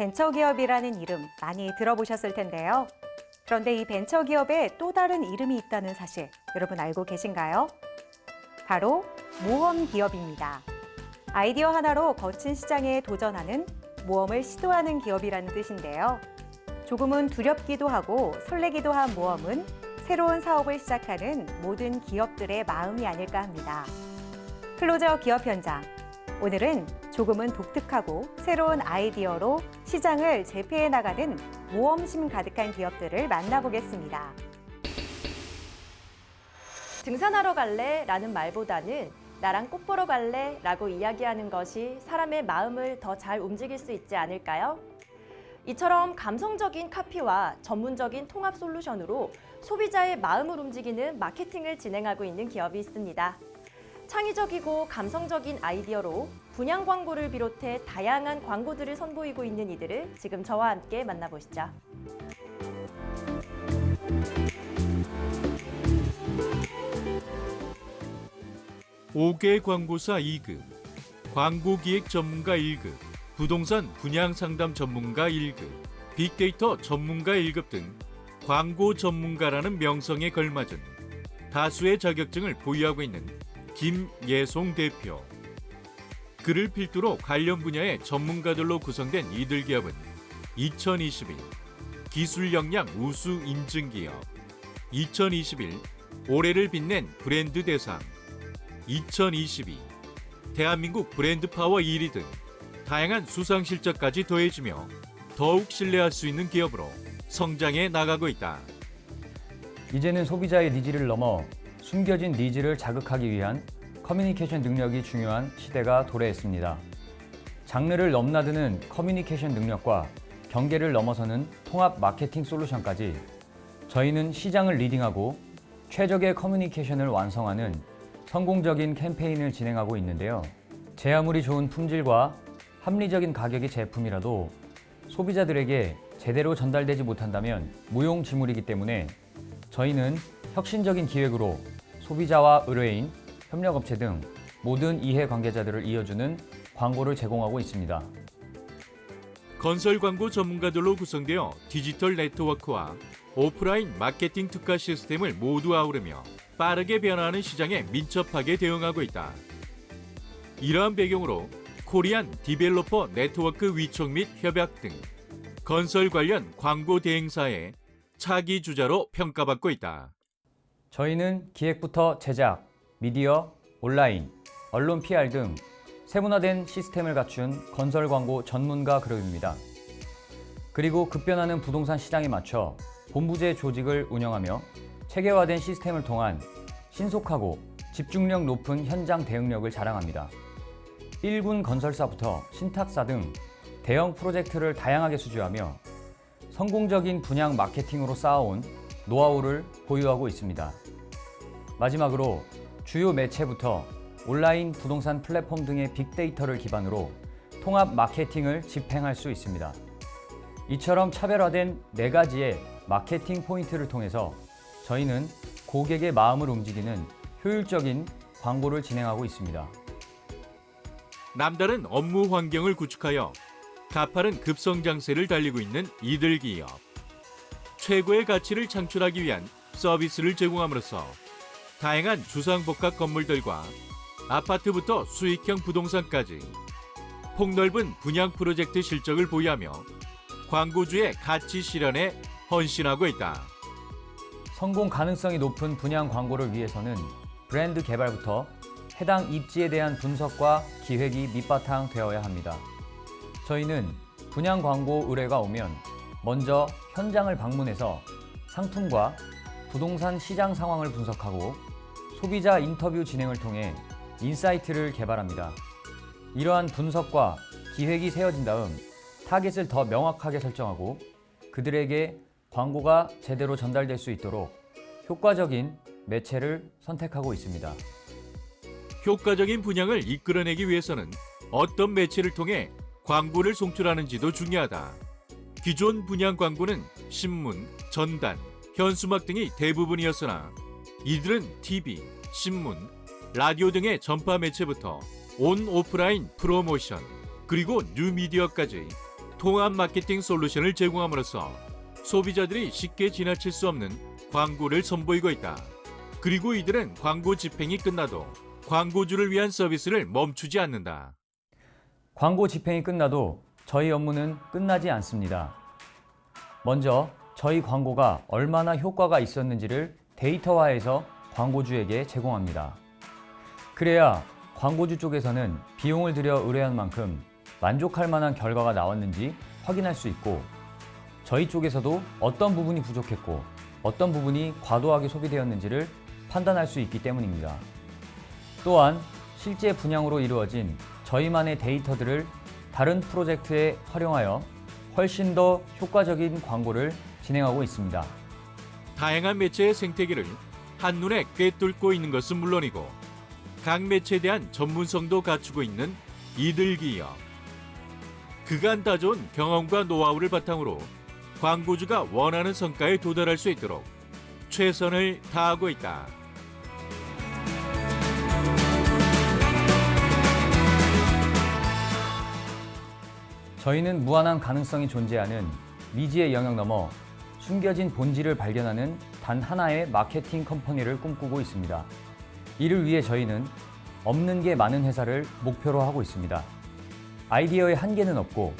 벤처기업이라는 이름 많이 들어보셨을 텐데요. 그런데 이 벤처기업에 또 다른 이름이 있다는 사실 여러분 알고 계신가요? 바로 모험기업입니다. 아이디어 하나로 거친 시장에 도전하는 모험을 시도하는 기업이라는 뜻인데요. 조금은 두렵기도 하고 설레기도 한 모험은 새로운 사업을 시작하는 모든 기업들의 마음이 아닐까 합니다. 클로저 기업 현장. 오늘은 조금은 독특하고 새로운 아이디어로 시장을 제패해 나가는 모험심 가득한 기업들을 만나보겠습니다. 등산하러 갈래? 라는 말보다는 나랑 꽃 보러 갈래? 라고 이야기하는 것이 사람의 마음을 더 잘 움직일 수 있지 않을까요? 이처럼 감성적인 카피와 전문적인 통합 솔루션으로 소비자의 마음을 움직이는 마케팅을 진행하고 있는 기업이 있습니다. 창의적이고 감성적인 아이디어로 분양 광고를 비롯해 다양한 광고들을 선보이고 있는 이들을 지금 저와 함께 만나보시죠. 오 개 광고사 2급, 광고기획 전문가 1급, 부동산 분양 상담 전문가 1급, 빅데이터 전문가 1급 등 광고 전문가라는 명성에 걸맞은 다수의 자격증을 보유하고 있는 김예송 대표. 그를 필두로 관련 분야의 전문가들로 구성된 이들 기업은 2021 기술 역량 우수 인증 기업, 2021 올해를 빛낸 브랜드 대상, 2022 대한민국 브랜드 파워 1위 등 다양한 수상 실적까지 더해지며 더욱 신뢰할 수 있는 기업으로 성장해 나가고 있다. 이제는 소비자의 니즈를 넘어 숨겨진 니즈를 자극하기 위한 커뮤니케이션 능력이 중요한 시대가 도래했습니다. 장르를 넘나드는 커뮤니케이션 능력과 경계를 넘어서는 통합 마케팅 솔루션까지 저희는 시장을 리딩하고 최적의 커뮤니케이션을 완성하는 성공적인 캠페인을 진행하고 있는데요. 제 아무리 좋은 품질과 합리적인 가격의 제품이라도 소비자들에게 제대로 전달되지 못한다면 무용지물이기 때문에 저희는 혁신적인 기획으로 소비자와 의뢰인, 협력업체 등 모든 이해관계자들을 이어주는 광고를 제공하고 있습니다. 건설 광고 전문가들로 구성되어 디지털 네트워크와 오프라인 마케팅 특화 시스템을 모두 아우르며 빠르게 변화하는 시장에 민첩하게 대응하고 있다. 이러한 배경으로 코리안 디벨로퍼 네트워크 위촉 및 협약 등 건설 관련 광고 대행사의 차기 주자로 평가받고 있다. 저희는 기획부터 제작, 미디어, 온라인, 언론 PR 등 세분화된 시스템을 갖춘 건설 광고 전문가 그룹입니다. 그리고 급변하는 부동산 시장에 맞춰 본부제 조직을 운영하며 체계화된 시스템을 통한 신속하고 집중력 높은 현장 대응력을 자랑합니다. 1군 건설사부터 신탁사 등 대형 프로젝트를 다양하게 수주하며 성공적인 분양 마케팅으로 쌓아온 노하우를 보유하고 있습니다. 마지막으로 주요 매체부터 온라인 부동산 플랫폼 등의 빅데이터를 기반으로 통합 마케팅을 집행할 수 있습니다. 이처럼 차별화된 4가지의 마케팅 포인트를 통해서 저희는 고객의 마음을 움직이는 효율적인 광고를 진행하고 있습니다. 남다른 업무 환경을 구축하여 가파른 급성장세를 달리고 있는 이들 기업. 최고의 가치를 창출하기 위한 서비스를 제공함으로써 다양한 주상복합 건물들과 아파트부터 수익형 부동산까지 폭넓은 분양 프로젝트 실적을 보유하며 광고주의 가치 실현에 헌신하고 있다. 성공 가능성이 높은 분양 광고를 위해서는 브랜드 개발부터 해당 입지에 대한 분석과 기획이 밑바탕 되어야 합니다. 저희는 분양 광고 의뢰가 오면 먼저 현장을 방문해서 상품과 부동산 시장 상황을 분석하고 소비자 인터뷰 진행을 통해 인사이트를 개발합니다. 이러한 분석과 기획이 세워진 다음 타겟을 더 명확하게 설정하고 그들에게 광고가 제대로 전달될 수 있도록 효과적인 매체를 선택하고 있습니다. 효과적인 분양을 이끌어내기 위해서는 어떤 매체를 통해 광고를 송출하는지도 중요하다. 기존 분양 광고는 신문, 전단, 현수막 등이 대부분이었으나 이들은 TV, 신문, 라디오 등의 전파 매체부터 온 오프라인 프로모션, 그리고 뉴미디어까지 통합 마케팅 솔루션을 제공함으로써 소비자들이 쉽게 지나칠 수 없는 광고를 선보이고 있다. 그리고 이들은 광고 집행이 끝나도 광고주를 위한 서비스를 멈추지 않는다. 광고 집행이 끝나도 저희 업무는 끝나지 않습니다. 먼저 저희 광고가 얼마나 효과가 있었는지를 데이터화해서 광고주에게 제공합니다. 그래야 광고주 쪽에서는 비용을 들여 의뢰한 만큼 만족할 만한 결과가 나왔는지 확인할 수 있고, 저희 쪽에서도 어떤 부분이 부족했고 어떤 부분이 과도하게 소비되었는지를 판단할 수 있기 때문입니다. 또한 실제 분양으로 이루어진 저희만의 데이터들을 다른 프로젝트에 활용하여 훨씬 더 효과적인 광고를 진행하고 있습니다. 다양한 매체의 생태계를 한눈에 꿰뚫고 있는 것은 물론이고 각 매체에 대한 전문성도 갖추고 있는 이들 기업. 그간 다져온 경험과 노하우를 바탕으로 광고주가 원하는 성과에 도달할 수 있도록 최선을 다하고 있다. 저희는 무한한 가능성이 존재하는 미지의 영역 넘어 숨겨진 본질을 발견하는 단 하나의 마케팅 컴퍼니를 꿈꾸고 있습니다. 이를 위해 저희는 없는 게 많은 회사를 목표로 하고 있습니다. 아이디어의 한계는 없고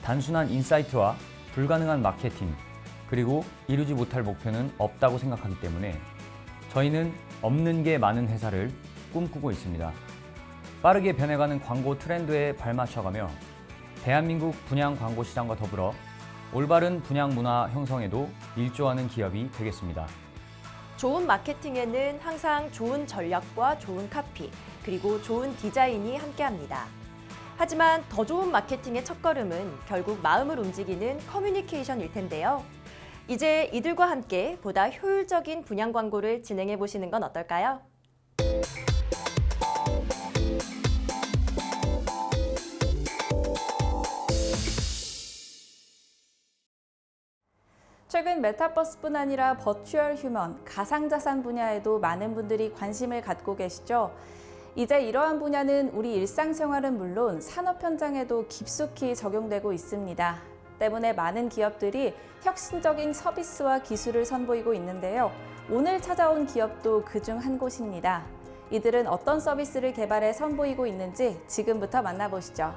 단순한 인사이트와 불가능한 마케팅, 그리고 이루지 못할 목표는 없다고 생각하기 때문에 저희는 없는 게 많은 회사를 꿈꾸고 있습니다. 빠르게 변해가는 광고 트렌드에 발맞춰가며 대한민국 분양 광고 시장과 더불어 올바른 분양 문화 형성에도 일조하는 기업이 되겠습니다. 좋은 마케팅에는 항상 좋은 전략과 좋은 카피, 그리고 좋은 디자인이 함께합니다. 하지만 더 좋은 마케팅의 첫걸음은 결국 마음을 움직이는 커뮤니케이션일 텐데요. 이제 이들과 함께 보다 효율적인 분양 광고를 진행해 보시는 건 어떨까요? 최근 메타버스뿐 아니라 버추얼 휴먼, 가상자산 분야에도 많은 분들이 관심을 갖고 계시죠. 이제 이러한 분야는 우리 일상생활은 물론 산업 현장에도 깊숙이 적용되고 있습니다. 때문에 많은 기업들이 혁신적인 서비스와 기술을 선보이고 있는데요. 오늘 찾아온 기업도 그중 한 곳입니다. 이들은 어떤 서비스를 개발해 선보이고 있는지 지금부터 만나보시죠.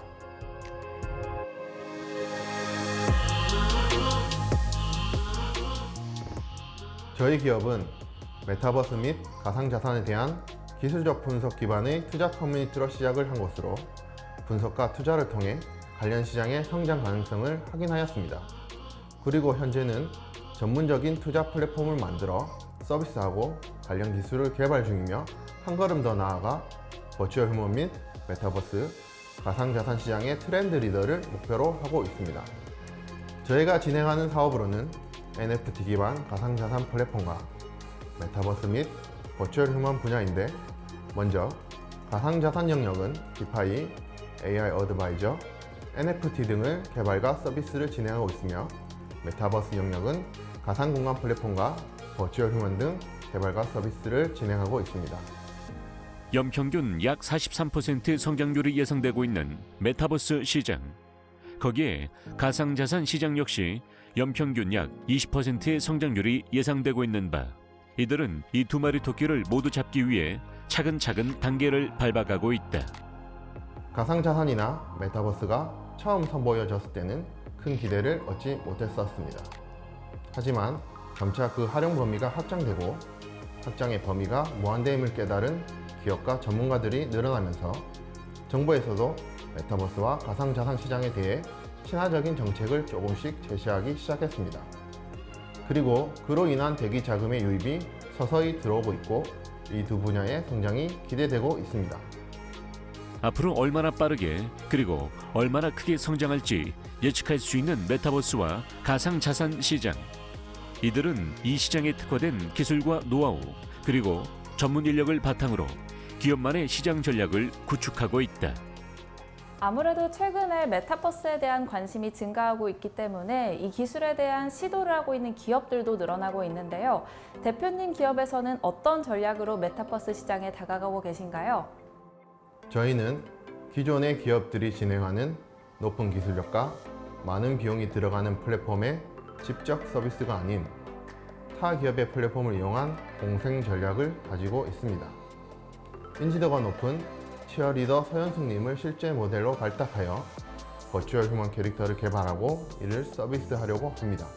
저희 기업은 메타버스 및 가상자산에 대한 기술적 분석 기반의 투자 커뮤니티로 시작을 한 것으로 분석과 투자를 통해 관련 시장의 성장 가능성을 확인하였습니다. 그리고 현재는 전문적인 투자 플랫폼을 만들어 서비스하고 관련 기술을 개발 중이며 한 걸음 더 나아가 버추얼 휴먼 및 메타버스, 가상자산 시장의 트렌드 리더를 목표로 하고 있습니다. 저희가 진행하는 사업으로는 NFT 기반 가상자산 플랫폼과 메타버스 및 버추얼 휴먼 분야인데, 먼저 가상자산 영역은 디파이, AI 어드바이저, NFT 등을 개발과 서비스를 진행하고 있으며, 메타버스 영역은 가상공간 플랫폼과 버추얼 휴먼 등 개발과 서비스를 진행하고 있습니다. 연평균 약 43% 성장률이 예상되고 있는 메타버스 시장. 거기에 가상자산 시장 역시 연평균 약 20%의 성장률이 예상되고 있는 바, 이들은 이 두 마리 토끼를 모두 잡기 위해 차근차근 단계를 밟아가고 있다. 가상자산이나 메타버스가 처음 선보여졌을 때는 큰 기대를 얻지 못했었습니다. 하지만 점차 그 활용 범위가 확장되고 확장의 범위가 무한대임을 깨달은 기업과 전문가들이 늘어나면서 정부에서도 메타버스와 가상자산 시장에 대해 친화적인 정책을 조금씩 제시하기 시작했습니다. 그리고 그로 인한 대기 자금의 유입이 서서히 들어오고 있고 이 두 분야의 성장이 기대되고 있습니다. 앞으로 얼마나 빠르게 그리고 얼마나 크게 성장할지 예측할 수 있는 메타버스와 가상자산 시장. 이들은 이 시장에 특화된 기술과 노하우 그리고 전문 인력을 바탕으로 기업만의 시장 전략을 구축하고 있다. 아무래도 최근에 메타버스에 대한 관심이 증가하고 있기 때문에 이 기술에 대한 시도를 하고 있는 기업들도 늘어나고 있는데요. 대표님 기업에서는 어떤 전략으로 메타버스 시장에 다가가고 계신가요? 저희는 기존의 기업들이 진행하는 높은 기술력과 많은 비용이 들어가는 플랫폼의 직접 서비스가 아닌 타 기업의 플랫폼을 이용한 공생 전략을 가지고 있습니다. 인지도가 높은 치어리더 서현숙님을 실제 모델로 발탁하여 버추얼 휴먼 캐릭터를 개발하고 이를 서비스하려고 합니다.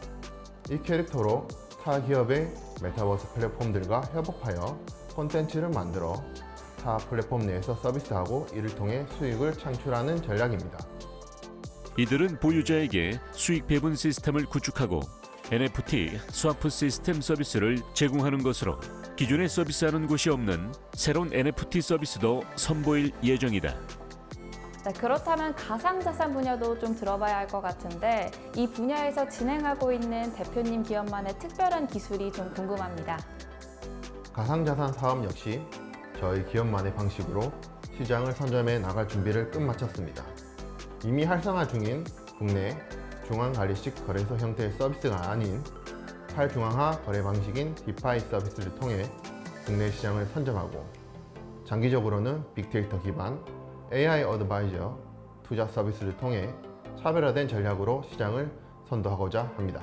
이 캐릭터로 타 기업의 메타버스 플랫폼들과 협업하여 콘텐츠를 만들어 타 플랫폼 내에서 서비스하고 이를 통해 수익을 창출하는 전략입니다. 이들은 보유자에게 수익 배분 시스템을 구축하고 NFT 스와프 시스템 서비스를 제공하는 것으로 기존에 서비스하는 곳이 없는 새로운 NFT 서비스도 선보일 예정이다. 네, 그렇다면 가상자산 분야도 좀 들어봐야 할 것 같은데 이 분야에서 진행하고 있는 대표님 기업만의 특별한 기술이 좀 궁금합니다. 가상자산 사업 역시 저희 기업만의 방식으로 시장을 선점해 나갈 준비를 끝마쳤습니다. 이미 활성화 중인 국내 중앙관리식 거래소 형태의 서비스가 아닌 탈중앙화 거래 방식인 디파이 서비스를 통해 국내 시장을 선점하고 장기적으로는 빅데이터 기반 AI 어드바이저 투자 서비스를 통해 차별화된 전략으로 시장을 선도하고자 합니다.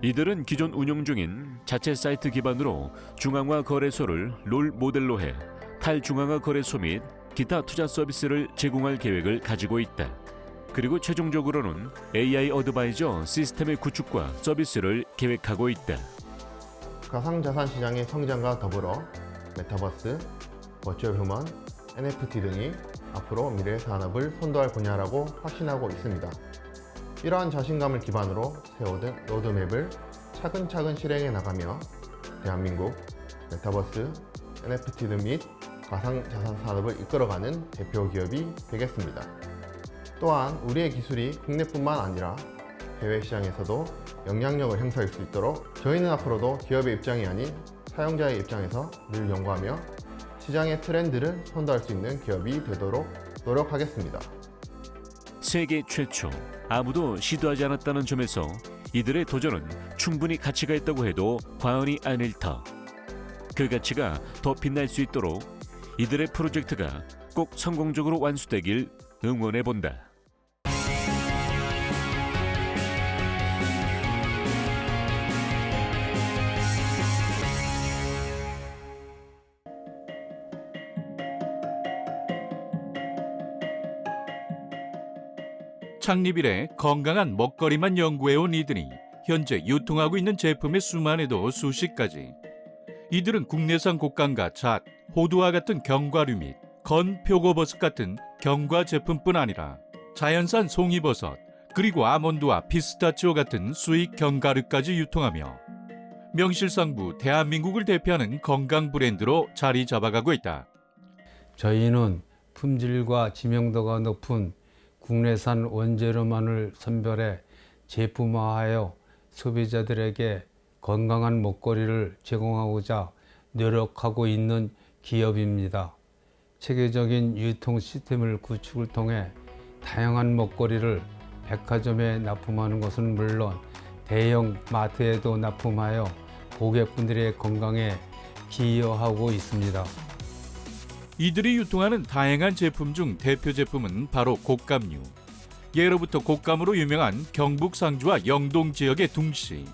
이들은 기존 운영 중인 자체 사이트 기반으로 중앙화 거래소를 롤 모델로 해 탈중앙화 거래소 및 기타 투자 서비스를 제공할 계획을 가지고 있다. 그리고 최종적으로는 AI 어드바이저 시스템의 구축과 서비스를 계획하고 있다. 가상자산 시장의 성장과 더불어 메타버스, 버추얼 휴먼, NFT 등이 앞으로 미래의 산업을 선도할 분야라고 확신하고 있습니다. 이러한 자신감을 기반으로 세워둔 로드맵을 차근차근 실행해 나가며 대한민국 메타버스, NFT 등 및 가상자산 산업을 이끌어가는 대표 기업이 되겠습니다. 또한 우리의 기술이 국내뿐만 아니라 해외 시장에서도 영향력을 행사할 수 있도록 저희는 앞으로도 기업의 입장이 아닌 사용자의 입장에서 늘 연구하며 시장의 트렌드를 선도할 수 있는 기업이 되도록 노력하겠습니다. 세계 최초, 아무도 시도하지 않았다는 점에서 이들의 도전은 충분히 가치가 있다고 해도 과언이 아닐 터. 그 가치가 더 빛날 수 있도록 이들의 프로젝트가 꼭 성공적으로 완수되길 응원해본다. 창립 이래 건강한 먹거리만 연구해온 이들이 현재 유통하고 있는 제품의 수만 해도 수십 가지. 이들은 국내산 곡간과 잣, 호두와 같은 견과류 및 건 표고버섯 같은 견과 제품뿐 아니라 자연산 송이버섯, 그리고 아몬드와 피스타치오 같은 수입 견과류까지 유통하며 명실상부 대한민국을 대표하는 건강 브랜드로 자리 잡아가고 있다. 저희는 품질과 지명도가 높은 국내산 원재료만을 선별해 제품화하여 소비자들에게 건강한 먹거리를 제공하고자 노력하고 있는 기업입니다. 체계적인 유통 시스템을 구축을 통해 다양한 먹거리를 백화점에 납품하는 것은 물론 대형 마트에도 납품하여 고객분들의 건강에 기여하고 있습니다. 이들이 유통하는 다양한 제품 중 대표 제품은 바로 곶감류. 예로부터 곶감으로 유명한 경북 상주와 영동 지역의 둥씨,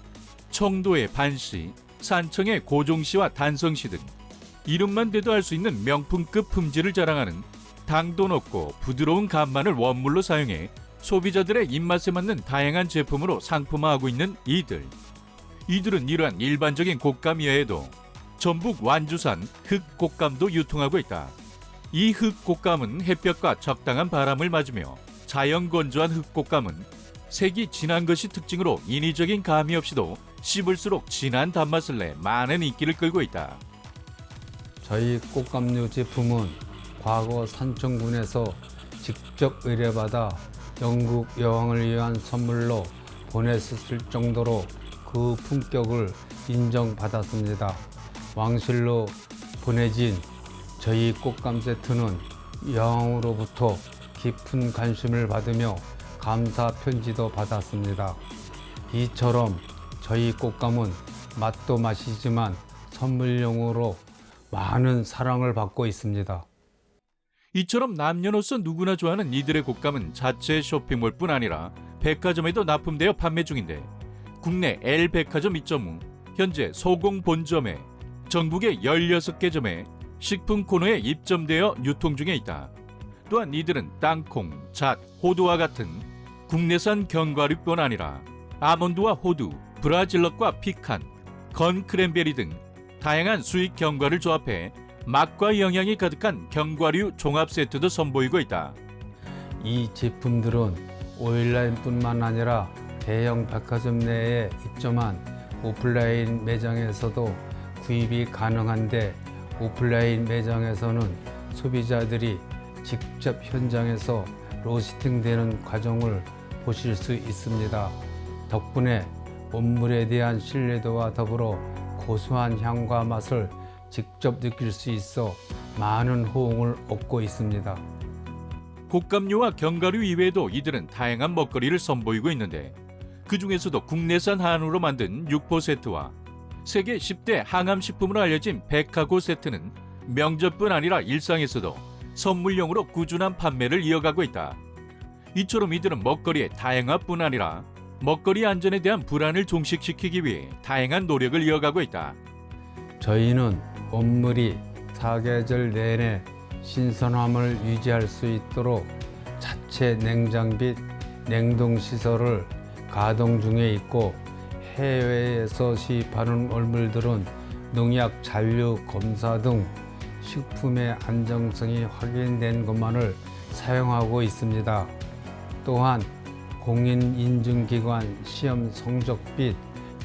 청도의 반씨, 산청의 고종씨와 단성씨 등 이름만 대도 알 수 있는 명품급 품질을 자랑하는 당도 높고 부드러운 감만을 원물로 사용해 소비자들의 입맛에 맞는 다양한 제품으로 상품화하고 있는 이들. 이들은 이러한 일반적인 곶감 외에도 전북 완주산 흑곶감도 유통하고 있다. 이 흑곶감은 햇볕과 적당한 바람을 맞으며 자연 건조한 흑곶감은 색이 진한 것이 특징으로 인위적인 감이 없이도 씹을수록 진한 단맛을 내 많은 인기를 끌고 있다. 저희 곶감류 제품은 과거 산청군에서 직접 의뢰받아 영국 여왕을 위한 선물로 보냈을 정도로 그 품격을 인정받았습니다. 왕실로 보내진 저희 곶감 세트는 여왕으로부터 깊은 관심을 받으며 감사 편지도 받았습니다. 이처럼 저희 곶감은 맛도 맛이지만 선물용으로 많은 사랑을 받고 있습니다. 이처럼 남녀노소 누구나 좋아하는 이들의 곶감은 자체 쇼핑몰뿐 아니라 백화점에도 납품되어 판매 중인데 국내 L백화점 2.5, 현재 소공 본점에 전국의 16개 점에 식품 코너에 입점되어 유통 중에 있다. 또한 이들은 땅콩, 잣, 호두와 같은 국내산 견과류뿐 아니라 아몬드와 호두, 브라질넛과 피칸, 건 크랜베리 등 다양한 수입 견과를 조합해 맛과 영양이 가득한 견과류 종합 세트도 선보이고 있다. 이 제품들은 온라인뿐만 아니라 대형 백화점 내에 입점한 오프라인 매장에서도 구입이 가능한데, 오프라인 매장에서는 소비자들이 직접 현장에서 로스팅되는 과정을 보실 수 있습니다. 덕분에 원물에 대한 신뢰도와 더불어 고소한 향과 맛을 직접 느낄 수 있어 많은 호응을 얻고 있습니다. 곶감류와 견과류 이외에도 이들은 다양한 먹거리를 선보이고 있는데 그 중에서도 국내산 한우로 만든 육포 세트와 세계 10대 항암식품으로 알려진 백화고 세트는 명절뿐 아니라 일상에서도 선물용으로 꾸준한 판매를 이어가고 있다. 이처럼 이들은 먹거리의 다양화뿐 아니라 먹거리 안전에 대한 불안을 종식시키기 위해 다양한 노력을 이어가고 있다. 저희는 원물이 사계절 내내 신선함을 유지할 수 있도록 자체 냉장 및 냉동 시설을 가동 중에 있고, 해외에서 시입하는 원물들은 농약 잔류 검사 등 식품의 안정성이 확인된 것만을 사용하고 있습니다. 또한 공인인증기관 시험 성적 및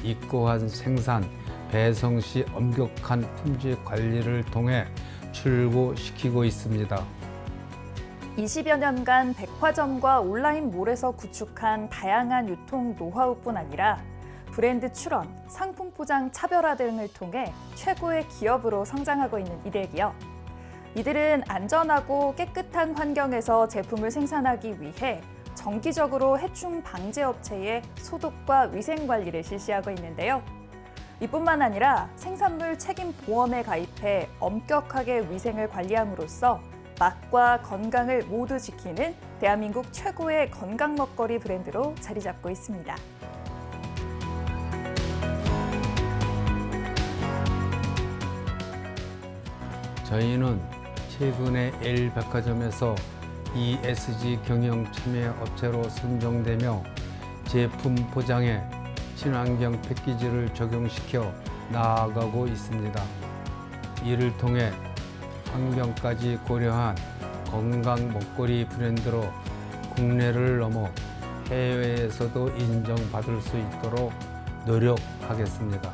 입고한 생산, 배송 시 엄격한 품질 관리를 통해 출고시키고 있습니다. 20여 년간 백화점과 온라인몰에서 구축한 다양한 유통 노하우뿐 아니라 브랜드 출원, 상품 포장 차별화 등을 통해 최고의 기업으로 성장하고 있는 이들 기업. 이들은 안전하고 깨끗한 환경에서 제품을 생산하기 위해 정기적으로 해충 방제 업체의 소독과 위생 관리를 실시하고 있는데요. 이뿐만 아니라 생산물 책임 보험에 가입해 엄격하게 위생을 관리함으로써 맛과 건강을 모두 지키는 대한민국 최고의 건강 먹거리 브랜드로 자리 잡고 있습니다. 저희는 최근에 L백화점에서 ESG 경영 참여 업체로 선정되며 제품 포장에 친환경 패키지를 적용시켜 나아가고 있습니다. 이를 통해 환경까지 고려한 건강 먹거리 브랜드로 국내를 넘어 해외에서도 인정받을 수 있도록 노력하겠습니다.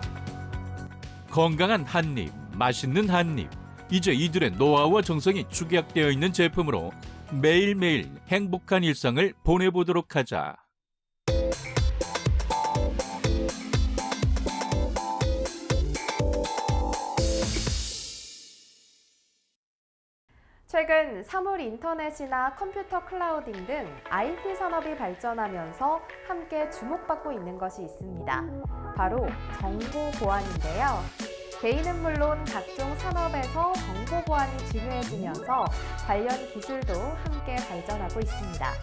건강한 한입, 맛있는 한입. 이제 이들의 노하우와 정성이 축약되어 있는 제품으로 매일매일 행복한 일상을 보내보도록 하자. 최근 사물 인터넷이나 컴퓨터 클라우딩 등 IT 산업이 발전하면서 함께 주목받고 있는 것이 있습니다. 바로 정보 보안인데요. 개인은 물론 각종 산업에서 정보 보안이 중요해지면서 관련 기술도 함께 발전하고 있습니다.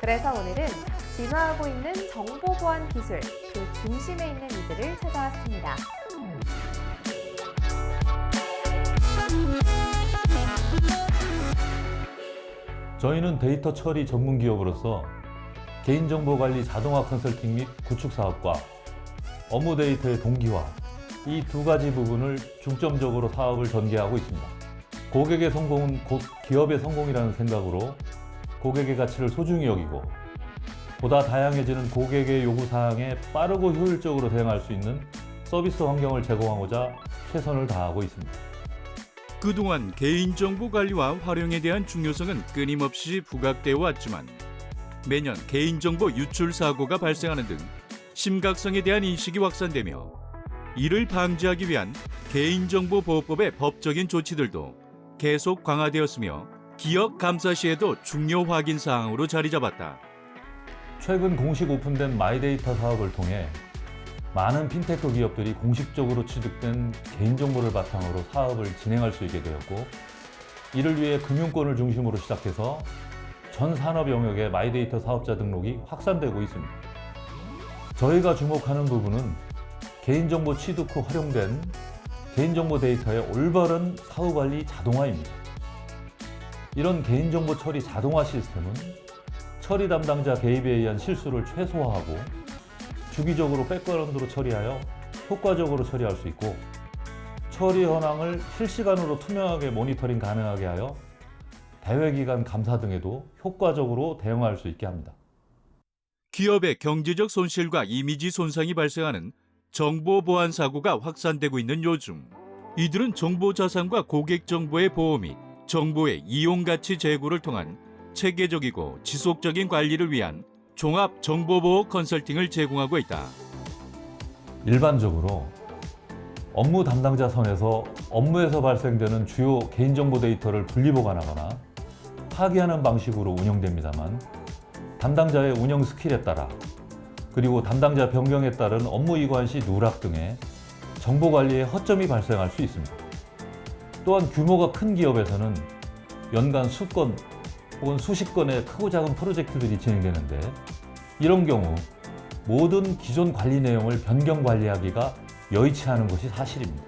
그래서 오늘은 진화하고 있는 정보 보안 기술, 그 중심에 있는 이들을 찾아왔습니다. 저희는 데이터 처리 전문 기업으로서 개인정보관리 자동화 컨설팅 및 구축 사업과 업무 데이터의 동기화, 이 두 가지 부분을 중점적으로 사업을 전개하고 있습니다. 고객의 성공은 곧 기업의 성공이라는 생각으로 고객의 가치를 소중히 여기고 보다 다양해지는 고객의 요구사항에 빠르고 효율적으로 대응할 수 있는 서비스 환경을 제공하고자 최선을 다하고 있습니다. 그동안 개인정보 관리와 활용에 대한 중요성은 끊임없이 부각되어 왔지만 매년 개인정보 유출 사고가 발생하는 등 심각성에 대한 인식이 확산되며 이를 방지하기 위한 개인정보보호법의 법적인 조치들도 계속 강화되었으며 기업 감사 시에도 중요 확인 사항으로 자리 잡았다. 최근 공식 오픈된 마이데이터 사업을 통해 많은 핀테크 기업들이 공식적으로 취득된 개인정보를 바탕으로 사업을 진행할 수 있게 되었고, 이를 위해 금융권을 중심으로 시작해서 전 산업 영역의 마이데이터 사업자 등록이 확산되고 있습니다. 저희가 주목하는 부분은 개인정보 취득 후 활용된 개인정보 데이터의 올바른 사후관리 자동화입니다. 이런 개인정보 처리 자동화 시스템은 처리 담당자 개입에 의한 실수를 최소화하고 주기적으로 백그라운드로 처리하여 효과적으로 처리할 수 있고 처리 현황을 실시간으로 투명하게 모니터링 가능하게 하여 대외기관 감사 등에도 효과적으로 대응할 수 있게 합니다. 기업의 경제적 손실과 이미지 손상이 발생하는 정보 보안 사고가 확산되고 있는 요즘, 이들은 정보 자산과 고객 정보의 보호 및 정보의 이용 가치 제고를 통한 체계적이고 지속적인 관리를 위한 종합 정보보호 컨설팅을 제공하고 있다. 일반적으로 업무 담당자 선에서 업무에서 발생되는 주요 개인정보 데이터를 분리보관하거나 파기하는 방식으로 운영됩니다만 담당자의 운영 스킬에 따라 그리고 담당자 변경에 따른 업무 이관 시 누락 등의 정보 관리에 허점이 발생할 수 있습니다. 또한 규모가 큰 기업에서는 연간 수건 혹은 수십 건의 크고 작은 프로젝트들이 진행되는데 이런 경우 모든 기존 관리 내용을 변경 관리하기가 여의치 않은 것이 사실입니다.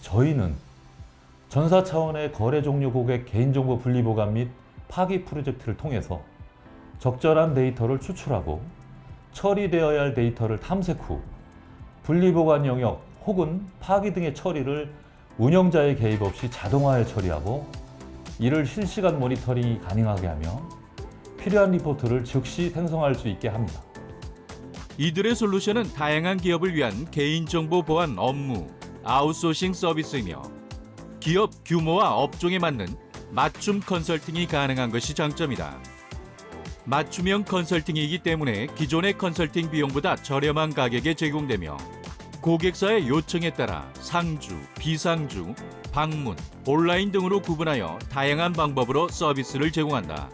저희는 전사 차원의 거래 종료 고객 개인정보 분리보관 및 파기 프로젝트를 통해서 적절한 데이터를 추출하고 처리되어야 할 데이터를 탐색 후 분리보관 영역 혹은 파기 등의 처리를 운영자의 개입 없이 자동화해 처리하고 이를 실시간 모니터링이 가능하게 하며 필요한 리포트를 즉시 생성할 수 있게 합니다. 이들의 솔루션은 다양한 기업을 위한 개인정보 보안 업무, 아웃소싱 서비스이며 기업 규모와 업종에 맞는 맞춤 컨설팅이 가능한 것이 장점이다. 맞춤형 컨설팅이기 때문에 기존의 컨설팅 비용보다 저렴한 가격에 제공되며 고객사의 요청에 따라 상주, 비상주, 방문, 온라인 등으로 구분하여 다양한 방법으로 서비스를 제공한다.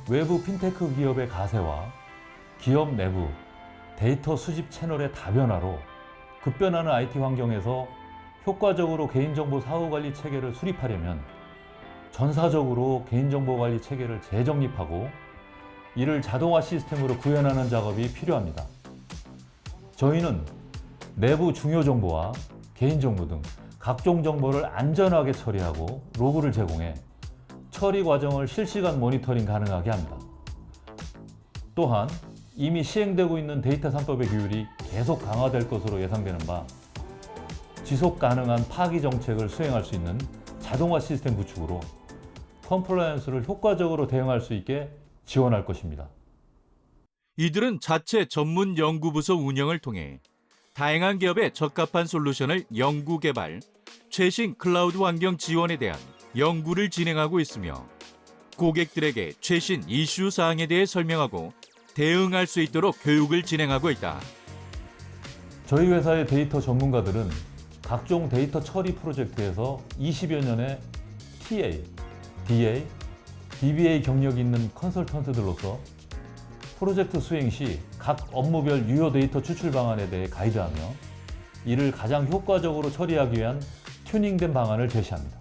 외부 핀테크 기업의 가세와 기업 내부 데이터 수집 채널의 다변화로 급변하는 IT 환경에서 효과적으로 개인정보 사후관리 체계를 수립하려면 전사적으로 개인정보 관리 체계를 재정립하고 이를 자동화 시스템으로 구현하는 작업이 필요합니다. 저희는 내부 중요 정보와 개인정보 등 각종 정보를 안전하게 처리하고 로그를 제공해 처리 과정을 실시간 모니터링 가능하게 합니다. 또한 이미 시행되고 있는 데이터 3법의 규율이 계속 강화될 것으로 예상되는 바 지속 가능한 파기 정책을 수행할 수 있는 자동화 시스템 구축으로 컴플라이언스를 효과적으로 대응할 수 있게 지원할 것입니다. 이들은 자체 전문 연구부서 운영을 통해 다양한 기업에 적합한 솔루션을 연구 개발, 최신 클라우드 환경 지원에 대한 연구를 진행하고 있으며 고객들에게 최신 이슈 사항에 대해 설명하고 대응할 수 있도록 교육을 진행하고 있다. 저희 회사의 데이터 전문가들은 각종 데이터 처리 프로젝트에서 20여 년의 TA, DA, DBA 경력이 있는 컨설턴트들로서 프로젝트 수행 시 각 업무별 유효 데이터 추출 방안에 대해 가이드하며 이를 가장 효과적으로 처리하기 위한 튜닝된 방안을 제시합니다.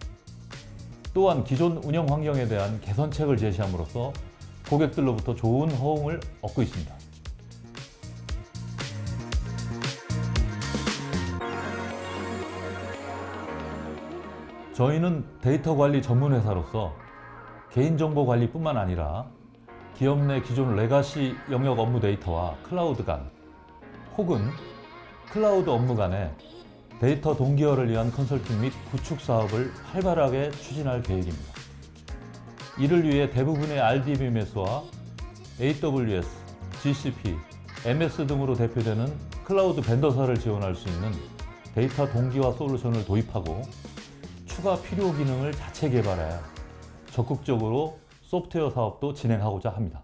또한 기존 운영 환경에 대한 개선책을 제시함으로써 고객들로부터 좋은 호응을 얻고 있습니다. 저희는 데이터 관리 전문 회사로서 개인정보 관리뿐만 아니라 기업 내 기존 레가시 영역 업무 데이터와 클라우드 간 혹은 클라우드 업무 간의 데이터 동기화를 위한 컨설팅 및 구축 사업을 활발하게 추진할 계획입니다. 이를 위해 대부분의 RDBMS와 AWS, GCP, MS 등으로 대표되는 클라우드 벤더사를 지원할 수 있는 데이터 동기화 솔루션을 도입하고 추가 필요 기능을 자체 개발하여 적극적으로 소프트웨어 사업도 진행하고자 합니다.